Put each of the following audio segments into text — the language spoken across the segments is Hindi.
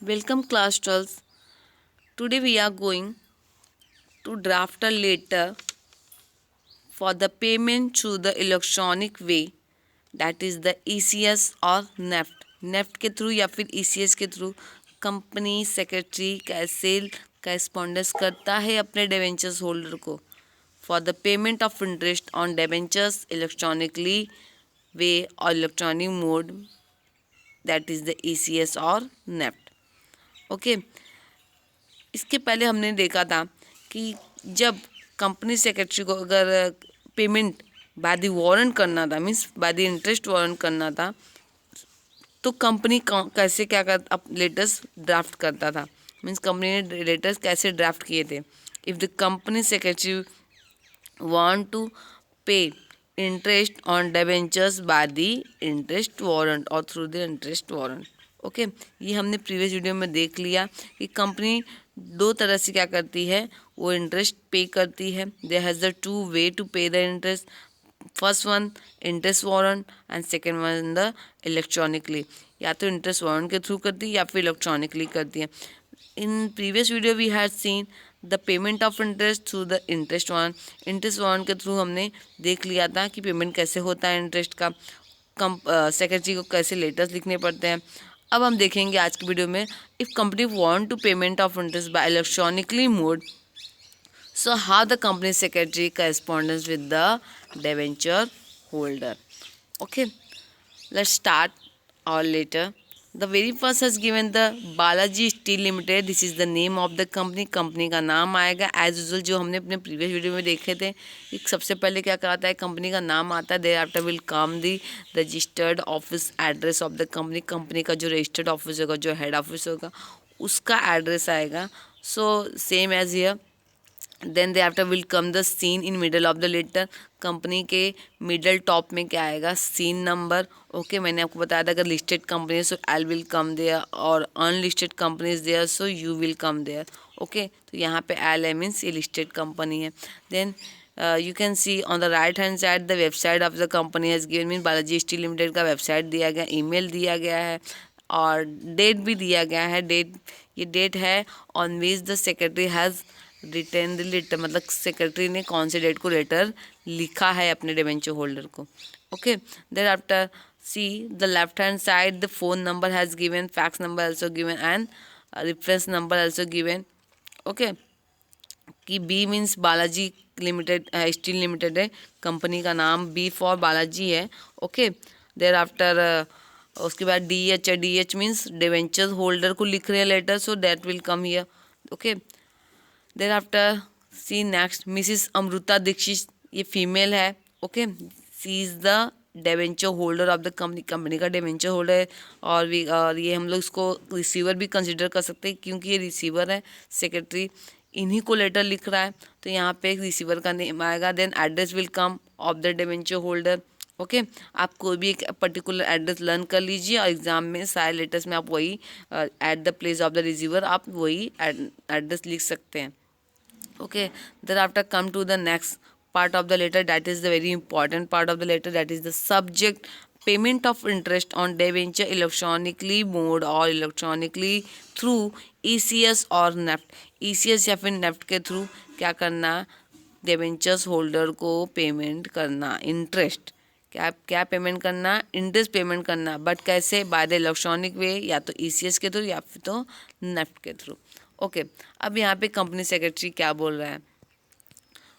Welcome class 12. Today we are going to draft a letter for the payment through the electronic way, that is the ECS or NEFT के थ्रू या फिर ECS के थ्रू कंपनी सेक्रेटरी कैसे करेस्पॉन्डेंस करता है अपने डिवेंचर्स होल्डर को for the payment of interest on debentures electronically way और electronic mode, that is the ECS और नेफ्ट। ओके, इसके पहले हमने देखा था कि जब कंपनी सेक्रेटरी को अगर पेमेंट बाय द वारंट करना था, means by the interest warrant करना था, तो कंपनी कैसे क्या कर लेटर्स ड्राफ्ट करता था, मीन्स कंपनी ने लेटर्स कैसे ड्राफ्ट किए थे। If the company secretary want to pay interest on debentures by the interest warrant और through the interest warrant. Okay, ये हमने प्रीवियस वीडियो में देख लिया कि कंपनी दो तरह से क्या करती है, वो इंटरेस्ट पे करती है। There has the two way to pay the interest, first one interest warrant and second one the electronically. या तो इंटरेस्ट वारंट के थ्रू करती है या फिर इलेक्ट्रॉनिकली करती है। In previous video we had seen the payment of interest through the interest warrant. Interest warrant के थ्रू हमने देख लिया था कि पेमेंट कैसे होता है इंटरेस्ट का, सेक्रेटरी को कैसे लेटर्स लिखने पड़ते हैं। अब हम देखेंगे आज की वीडियो में, if company want to payment of interest by electronically mode, so how the company secretary corresponds with the debenture holder. Okay, let's start our letter. The very first has given the Balaji Steel Limited. This is the name of the company. Company का नाम आएगा एज यूजल, जो हमने अपने प्रीवियस वीडियो में देखे थे। एक सबसे पहले क्या कहता है, कंपनी का नाम आता है, thereafter will come the registered office address of the company. Company का जो रजिस्टर्ड ऑफिस होगा, जो हेड ऑफिस होगा, उसका एड्रेस आएगा। So same as here. Then they after will come the scene in middle of the letter. Company के मिडल टॉप में क्या आएगा, सीन नंबर। ओके, मैंने आपको बताया था अगर listed company so L will come there और unlisted company is there so you will come there. Okay, तो यहाँ पे एल है मीन्स ये लिस्टेड कंपनी है। Then you can see on the right hand side the website of the company has given, mean Balaji steel limited का वेबसाइट दिया गया, ईमेल दिया गया है और डेट भी दिया गया है। डेट, ये डेट है on which the secretary has return the letter, मतलब सेक्रेटरी ने कौन से डेट को लेटर लिखा है अपने डिबेंचर होल्डर को। Okay, there after see the left hand side the phone number has given, fax number also given and reference number also given. Okay, कि B means Balaji limited steel limited है, कंपनी का नाम बी फॉर बालाजी है। ओके, देयर आफ्टर उसके बाद डी एच है, D H means debenture holder को लिख रहे हैं letter, so that will come here. Okay, thereafter see next Mrs Amrita Dikshit, ये फीमेल है। Okay, she is the debenture holder of the company, company का डिबेंचर होल्डर है। और ये हम लोग इसको रिसीवर भी कंसिडर कर सकते हैं क्योंकि ये रिसीवर है, सेक्रेटरी इन्हीं को लेटर लिख रहा है, तो यहाँ पे एक रिसीवर का नेम आएगा। Then address will come of the debenture holder. Okay, आप कोई भी एक पर्टिकुलर एड्रेस लर्न कर लीजिए और एग्जाम में सारे लेटर्स में आप वही at the place of the receiver आप वही एड्रेस लिख सकते हैं। Okay, thereafter come to the next part of the letter, that is the very important part of the letter, that is the subject payment of interest on debenture electronically mode or electronically through ECS और नेफ्ट। ECS या फिर नेफ्ट के थ्रू क्या करना, डिबेंचर्स होल्डर को पेमेंट करना, इंटरेस्ट क्या क्या पेमेंट करना, इंटरेस्ट पेमेंट करना, बट कैसे, बाय द इलेक्ट्रॉनिक वे, या तो ECS के थ्रू या फिर तो नेफ्ट के थ्रू। ओके, अब यहाँ पे कंपनी सेक्रेटरी क्या बोल रहा है।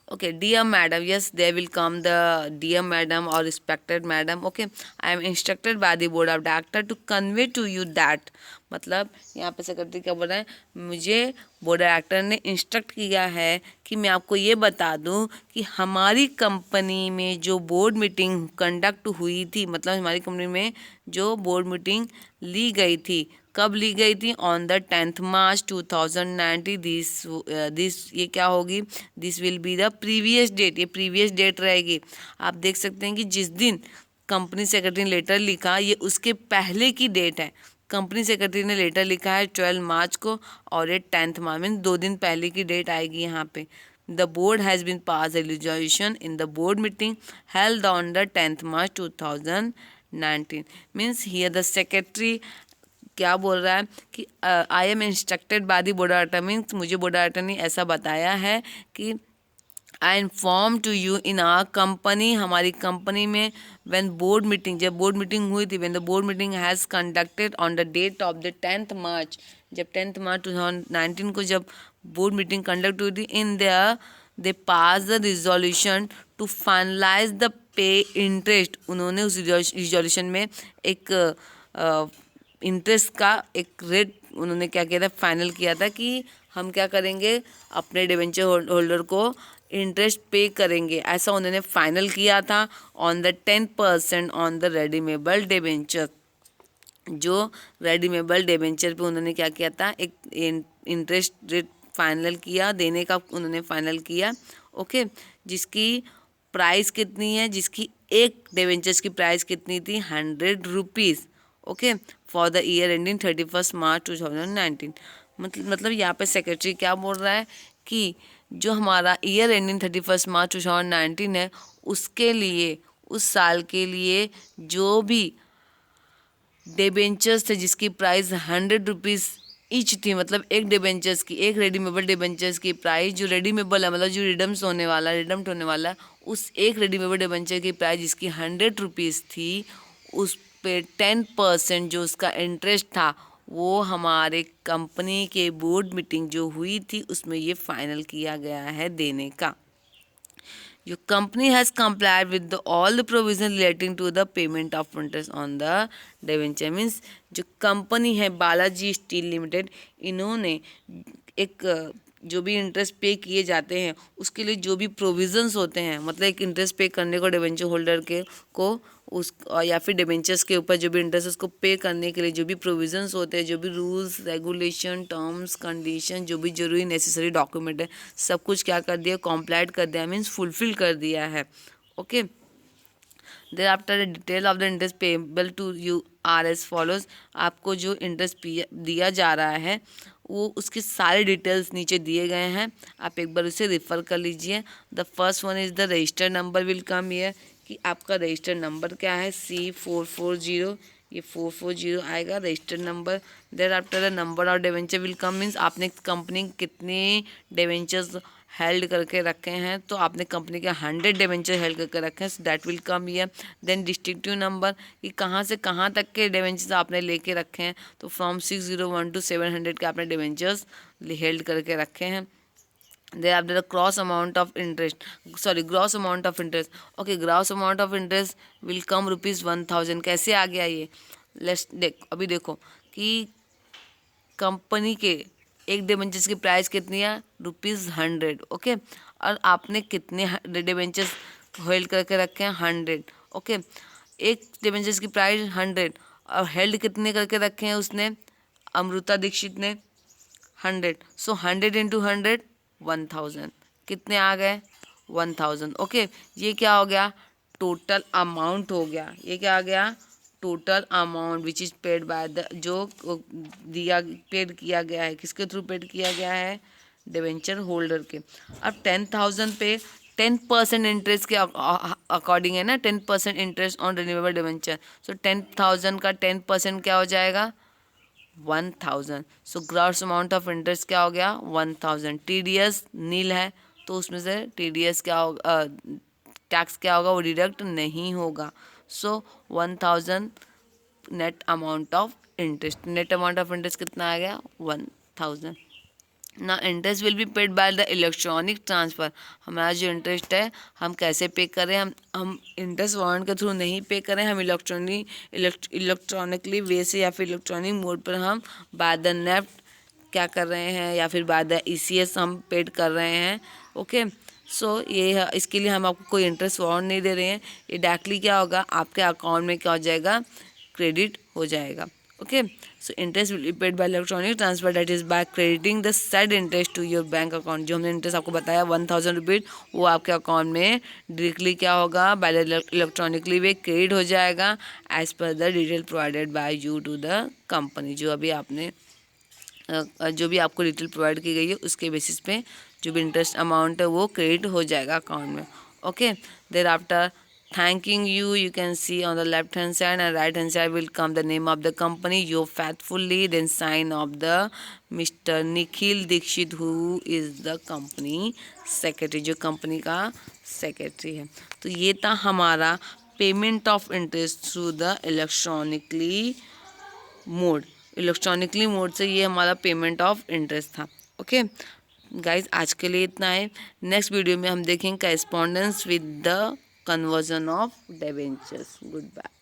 Okay, dear madam, yes they will come the dear madam और respected madam. Okay, I am instructed by the board of director to convey to you that, मतलब यहाँ पे सेक्रेटरी क्या बोल रहा है, मुझे बोर्ड डायरेक्टर ने इंस्ट्रक्ट किया है कि मैं आपको ये बता दूं कि हमारी कंपनी में जो बोर्ड मीटिंग कंडक्ट हुई थी, मतलब हमारी कंपनी में जो बोर्ड मीटिंग ली गई थी, कब ली गई थी, on the 10th March 2019। This ये क्या होगी, this will be the previous date, ये प्रीवियस डेट रहेगी। आप देख सकते हैं कि जिस दिन कंपनी सेक्रेटरी ने लेटर लिखा ये उसके पहले की डेट है। कंपनी सेक्रेटरी ने लेटर लिखा है 12 मार्च को और ये 10th मार्च, मीन 2 दिन पहले की डेट आएगी यहाँ पे। The board has been passed a resolution in the board meeting held on the 10th March 2019। Means here the secretary क्या बोल रहा है कि I am instructed by the board of director, means मुझे बोर्ड ऑफ डायरेक्टर ने ऐसा बताया है कि I inform to you in our company, हमारी कंपनी में व्हेन बोर्ड मीटिंग, जब बोर्ड मीटिंग हुई थी, when the board meeting has conducted on the date of the 10th March, जब 10th मार्च 2019 को जब बोर्ड मीटिंग कंडक्ट हुई थी, in the they pass the resolution to finalize the pay interest, उन्होंने उस रिजोल्यूशन में एक इंटरेस्ट का एक रेट उन्होंने क्या किया था, फाइनल किया था कि हम क्या करेंगे, अपने डिबेंचर होल्डर को इंटरेस्ट पे करेंगे, ऐसा उन्होंने फाइनल किया था on the 10% on the redeemable debenture. जो रेडीमेबल डिबेंचर पे उन्होंने क्या किया था, एक इंटरेस्ट रेट फाइनल किया, देने का उन्होंने फाइनल किया। ओके, जिसकी प्राइस कितनी है, जिसकी एक डिबेंचर्स की प्राइस कितनी थी, 100 rupees. Okay, for the year ending 31 मार्च 2019। मतलब यहाँ पे सेक्रेटरी क्या बोल रहा है कि जो हमारा ईयर एंडिंग 31 मार्च 2019 है, उसके लिए, उस साल के लिए जो भी डिबेंचर्स थे जिसकी प्राइस 100 रुपीज़ ईच थी, मतलब एक डिबेंचर्स की, एक रेडीमेबल डिबेंचर्स की प्राइस, जो रेडीमेबल है मतलब जो रिडम्स होने वाला, रिडम्ड होने वाला, उस एक रेडीमेबल डिबेंचर की प्राइस जिसकी 100 रुपीज़ थी, उस पे 10% जो उसका इंटरेस्ट था, वो हमारे कंपनी के बोर्ड मीटिंग जो हुई थी उसमें ये फाइनल किया गया है देने का। Your company has complied with all the provisions relating to the payment of interest on the debenture, means जो कंपनी है बालाजी स्टील लिमिटेड, इन्होंने एक जो भी इंटरेस्ट पे किए जाते हैं उसके लिए जो भी प्रोविजंस होते हैं, मतलब एक इंटरेस्ट पे करने को डिबेंचर होल्डर के को उस या फिर डिबेंचर्स के ऊपर जो भी इंटरेस्ट उसको पे करने के लिए जो भी प्रोविजंस होते हैं, जो भी रूल्स रेगुलेशन टर्म्स कंडीशन, जो भी जरूरी नेसेसरी डॉक्यूमेंट है, सब कुछ क्या कर दिया, कॉम्प्लाइड कर दिया, मीन्स फुलफिल कर दिया है। Okay, thereafter detail of the interest payable to you are as follows, आपको जो इंटरेस्ट दिया जा रहा है वो उसके सारे डिटेल्स नीचे दिए गए हैं, आप एक बार उसे रेफर कर लीजिए। The first one is the register number will come here, कि आपका रजिस्टर नंबर क्या है, C440, ये 440 आएगा register number. There after the number of debenture will come, means आपने कंपनी कितने डिवेंचर्स हेल्ड करके रखे हैं, तो आपने कंपनी के 100 डिवेंचर हेल्ड करके रखे हैं, so that will come here. Then distinctive number, कि कहाँ से कहाँ तक के डिवेंचर्स आपने लेके रखे हैं, तो फ्रॉम 601 to 700 के आपने डिवेंचर्स हेल्ड करके रखे हैं। They have the gross amount of interest, sorry gross amount of interest, okay gross amount of interest will come ₹1000। कैसे आ गया ये, लेट्स अभी देखो कि कंपनी के एक डिबेंचर्स की प्राइस कितनी है, ₹100। ओके, और आपने कितने डिबेंचर्स होल्ड करके रखे हैं, 100। ओके, एक डिबेंचर्स की प्राइस 100 और हेल्ड कितने करके रखे हैं उसने, अमृता दीक्षित ने 100, सो 100 into 100 1000, कितने आ गए 1000। ओके, ये क्या हो गया, टोटल अमाउंट हो गया, ये क्या आ गया, total amount which is paid by the, जो दिया पेड किया गया है, किसके थ्रू पेड किया गया है, डिवेंचर होल्डर के। अब 10,000 पे 10% इंटरेस्ट के अकॉर्डिंग है ना, 10% इंटरेस्ट ऑन रिन्यूएबल डिवेंचर, सो 10,000 का 10% क्या हो जाएगा, 1000। So gross amount of interest क्या हो गया, 1000। TDS नील है, तो उसमें से TDS क्या होगा, टैक्स क्या होगा, वो डिडक्ट नहीं होगा। सो 1000 net amount of interest, net amount of interest कितना आ गया, 1000। ना interest will be paid by the electronic transfer, हमारा जो इंटरेस्ट है हम कैसे पे करें, हम इंटरेस्ट वारंट के थ्रू नहीं पे करें, हम इलेक्ट्रॉनिकली वे से या फिर इलेक्ट्रॉनिक मोड पर हम बाय द नेफ्ट क्या कर रहे हैं, या फिर बाय द ECS हम पेड कर रहे हैं। ओके, सो ये इसके लिए हम आपको कोई इंटरेस्ट वारंट नहीं दे रहे हैं, ये डायरेक्टली क्या होगा, आपके अकाउंट में क्या हो जाएगा, क्रेडिट हो जाएगा। Okay, so interest will be paid by electronic transfer, that is by crediting the said interest to your bank account. जो हमने इंटरेस्ट आपको बताया 1000 रुपीज़, वो आपके अकाउंट में डायरेक्टली क्या होगा, बाय इलेक्ट्रॉनिकली वे क्रेडिट हो जाएगा as per the detail provided by you to the company. जो अभी आपने जो भी आपको डिटेल प्रोवाइड की गई है उसके बेसिस पे जो भी इंटरेस्ट अमाउंट है वो क्रेडिट हो जाएगा अकाउंट में। Okay, there after thanking you. You can see on the left hand side and right hand side will come the name of the company, your faithfully, then sign of the Mr. Nikhil Dixit, who is the company secretary, जो कंपनी का सेक्रेटरी है. तो ये था हमारा payment of interest through the electronically mode से ये हमारा पेमेंट ऑफ इंटरेस्ट था. ओके गाइज, आज के लिए इतना है. नेक्स्ट वीडियो में हम देखेंगे correspondence with the conversion of debentures. Good bye.